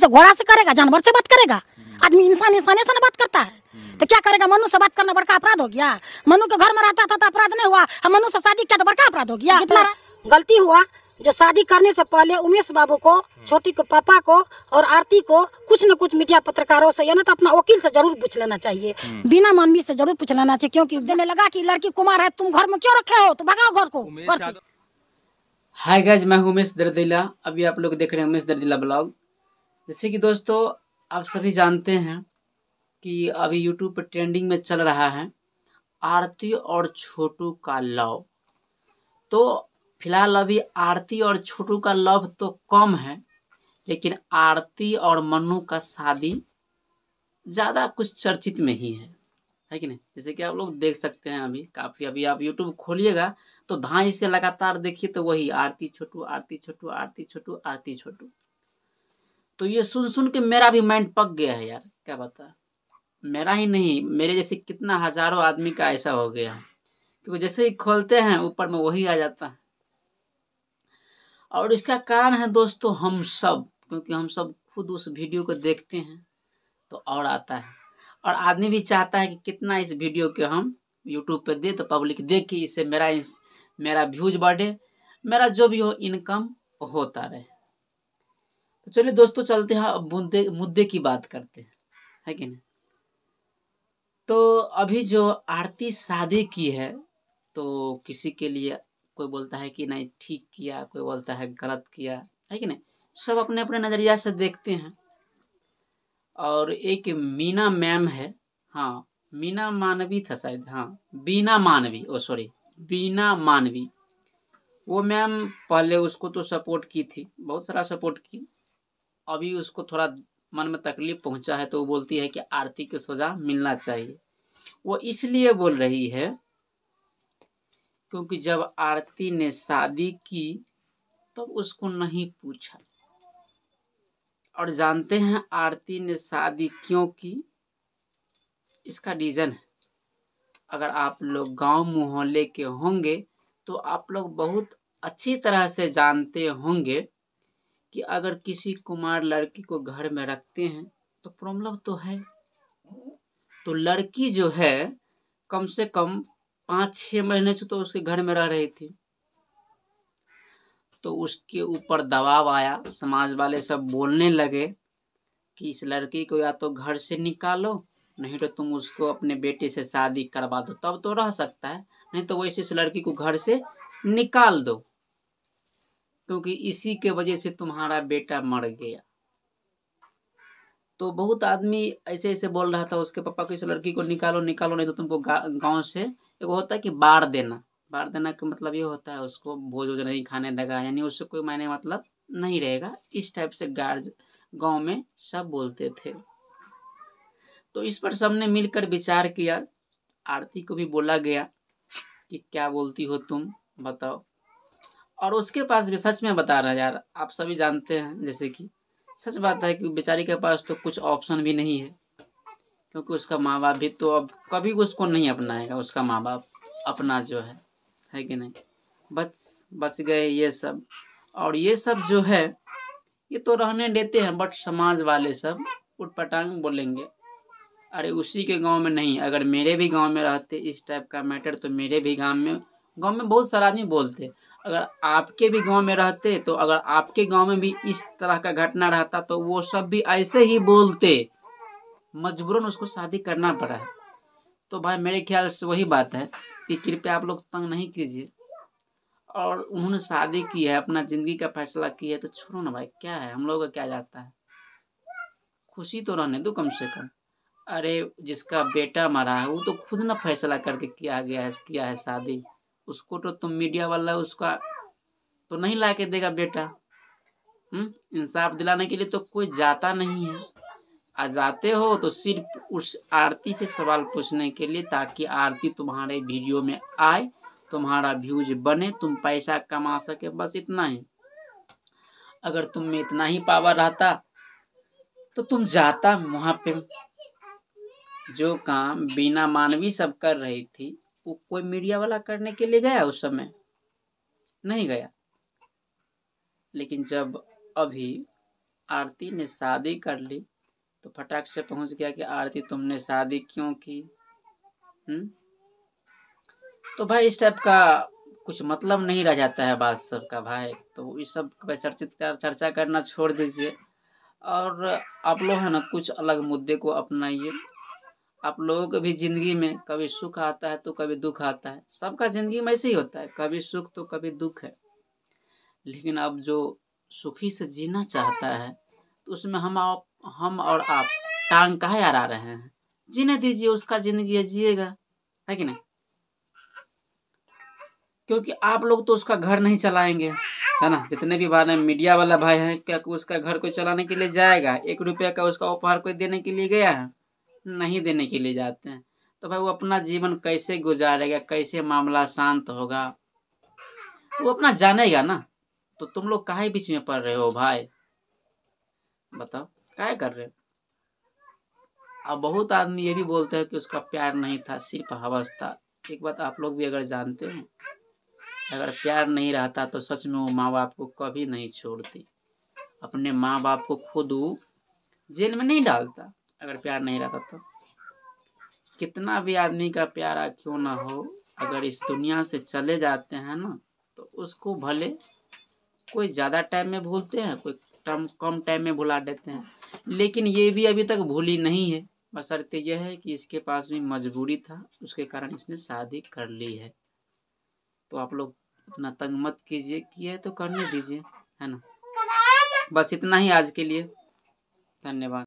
से घोड़ा से करेगा, जानवर से बात करेगा? आदमी इंसान इंसान से बात करता है, तो क्या करेगा? मनु से बात करना बड़का अपराध हो गया? मनु के घर में रहता था तो अपराध नहीं हुआ, हम मनु से शादी किया तो बड़का अपराध हो गया? कितना गलती हुआ जो शादी करने से पहले उमेश बाबू को, छोटी को पापा को और आरती को कुछ न कुछ मीडिया पत्रकारों से या ना तो अपना वकील से जरूर पूछ लेना चाहिए, बिना मानवी से जरूर पूछ लेना चाहिए, क्योंकि देने लगा कि लड़की कुमार है, तुम घर में क्यों रखे हो, तो भगाओ घर को घर से। हाय गाइज, मैं हूं उमेश दर्दिला। अभी आप लोग देख रहे हैं उमेश दर्दिला ब्लॉग। जैसे कि दोस्तों आप सभी जानते हैं कि अभी यूट्यूब पर ट्रेंडिंग में चल रहा है आरती और छोटू का लव। तो फिलहाल अभी आरती और छोटू का लव तो कम है, लेकिन आरती और मन्नू का शादी ज़्यादा कुछ चर्चित में ही है कि नहीं? जैसे कि आप लोग देख सकते हैं अभी काफ़ी, अभी आप यूट्यूब खोलिएगा तो धाई से लगातार देखिए तो वही आरती छोटू, आरती छोटू, आरती छोटू, आरती छोटू। तो ये सुन सुन के मेरा भी माइंड पक गया है यार, क्या बता। मेरा ही नहीं, मेरे जैसे कितना हजारों आदमी का ऐसा हो गया है, क्योंकि जैसे ही खोलते हैं ऊपर में वही आ जाता है। और इसका कारण है दोस्तों हम सब, क्योंकि हम सब खुद उस वीडियो को देखते हैं तो और आता है, और आदमी भी चाहता है कि कितना इस वीडियो के हम यूट्यूब पे दे तो पब्लिक देखे, इससे मेरा व्यूज बढ़े, मेरा जो भी हो इनकम होता रहे। तो चलिए दोस्तों चलते हैं, अब मुद्दे की बात करते हैं, है कि नहीं? तो अभी जो आरती शादी की है तो किसी के लिए कोई बोलता है कि नहीं ठीक किया, कोई बोलता है गलत किया, है कि नहीं? सब अपने अपने नज़रिया से देखते हैं। और एक मीना मैम है, हाँ मीना मानवी था शायद, हाँ बीना मानवी, ओ सॉरी बीना मानवी, वो मैम पहले उसको तो सपोर्ट की थी, बहुत सारा सपोर्ट की। अभी उसको थोड़ा मन में तकलीफ पहुंचा है तो वो बोलती है कि आरती को सजा मिलना चाहिए। वो इसलिए बोल रही है क्योंकि जब आरती ने शादी की तब उसको नहीं पूछा, और जानते हैं आरती ने शादी क्यों की? इसका रीज़न है, अगर आप लोग गांव मोहल्ले के होंगे तो आप लोग बहुत अच्छी तरह से जानते होंगे कि अगर किसी कुमार लड़की को घर में रखते हैं तो प्रॉब्लम तो है। तो लड़की जो है कम से कम 5-6 महीने से तो उसके घर में रह रही थी, तो उसके ऊपर दबाव आया, समाज वाले सब बोलने लगे कि इस लड़की को या तो घर से निकालो, नहीं तो तुम उसको अपने बेटे से शादी करवा दो, तब तो रह सकता है, नहीं तो वैसे इस लड़की को घर से निकाल दो, क्योंकि इसी के वजह से तुम्हारा बेटा मर गया। तो बहुत आदमी ऐसे ऐसे बोल रहा था उसके पापा को, इस लड़की को निकालो निकालो, नहीं तो तुमको गांव से एक होता है कि बाढ़ देना का मतलब ये होता है उसको भोज वोज नहीं खाने देगा, यानी उससे कोई मायने मतलब नहीं रहेगा, इस टाइप से गांव में सब बोलते थे। तो इस पर सबने मिलकर विचार किया, आरती को भी बोला गया कि क्या बोलती हो तुम, बताओ। और उसके पास भी, सच में बता रहा है यार, आप सभी जानते हैं, जैसे कि सच बात है कि बेचारी के पास तो कुछ ऑप्शन भी नहीं है, क्योंकि उसका माँ बाप भी तो अब कभी उसको नहीं अपनाएगा, उसका माँ बाप अपना जो है कि नहीं? बच गए ये सब। और ये सब जो है ये तो रहने देते हैं, बट समाज वाले सब उटपटांग बोलेंगे, अरे उसी के गांव में नहीं, अगर मेरे भी गांव में रहते इस टाइप का मैटर तो मेरे भी गांव में बहुत सारा आदमी बोलते, अगर आपके भी गांव में रहते तो अगर आपके गांव में भी इस तरह का घटना रहता तो वो सब भी ऐसे ही बोलते, मजबूरन उसको शादी करना पड़ा है। तो भाई मेरे ख्याल से वही बात है कि कृपया आप लोग तंग नहीं कीजिए, और उन्होंने शादी की है, अपना जिंदगी का फैसला किया है, तो छोड़ो ना भाई, क्या है, हम लोग का क्या जाता है, खुशी तो रहने दो कम से कम। अरे जिसका बेटा मरा है वो तो खुद ना फैसला करके किया है शादी, उसको तो तुम मीडिया वाला उसका तो नहीं ला के देगा बेटा। इंसाफ दिलाने के लिए तो कोई जाता नहीं है, आ जाते हो तो सिर्फ उस आरती से सवाल पूछने के लिए, ताकि आरती तुम्हारे वीडियो में आए, तुम्हारा व्यूज बने, तुम पैसा कमा सके, बस इतना ही। अगर तुम में इतना ही पावर रहता तो तुम जाता वहां पे। जो काम बिना मानवी सब कर रही थी वो कोई मीडिया वाला करने के लिए गया? उस समय नहीं गया। लेकिन जब अभी आरती ने शादी कर ली तो फटाक से पहुंच गया कि आरती तुमने शादी क्यों की। तो भाई इस टाइप का कुछ मतलब नहीं रह जाता है बात सबका भाई। तो इस सब पे चर्चा करना छोड़ दीजिए और आप लोग है ना कुछ अलग मुद्दे को अपनाइए। आप लोगों को भी जिंदगी में कभी सुख आता है तो कभी दुख आता है, सबका जिंदगी में ऐसे ही होता है, कभी सुख तो कभी दुख है। लेकिन अब जो सुखी से जीना चाहता है तो उसमें हम और आप टांग काहे अड़ा रहे हैं। जीने दीजिए, उसका जिंदगी है, जिएगा, है कि नहीं। क्योंकि आप लोग तो उसका घर नहीं चलाएंगे, है ना। जितने भी भाई मीडिया वाला भाई है, क्या उसका घर कोई चलाने के लिए जाएगा? 1 रुपया का उसका उपहार कोई देने के लिए गया है? नहीं देने के लिए जाते हैं। तो भाई वो अपना जीवन कैसे गुजारेगा, कैसे मामला शांत होगा, वो अपना जानेगा ना। तो तुम लोग काहे बीच में पड़ रहे हो भाई, बताओ काहे कर रहे हो। अब बहुत आदमी ये भी बोलते हैं कि उसका प्यार नहीं था, सिर्फ हवस था। एक बात आप लोग भी अगर जानते हो, अगर प्यार नहीं रहता तो सच में वो माँ बाप को कभी नहीं छोड़ती। अपने माँ बाप को खुद वो जेल में नहीं डालता अगर प्यार नहीं रहता तो। कितना भी आदमी का प्यारा क्यों ना हो, अगर इस दुनिया से चले जाते हैं ना तो उसको भले कोई ज़्यादा टाइम में भूलते हैं, कोई कम टाइम में भुला देते हैं, लेकिन ये भी अभी तक भूली नहीं है। बशर्ते यह है कि इसके पास भी मजबूरी था, उसके कारण इसने शादी कर ली है। तो आप लोग उतना तंग मत कीजिए, किए तो करने दीजिए, है ना। बस इतना ही आज के लिए, धन्यवाद।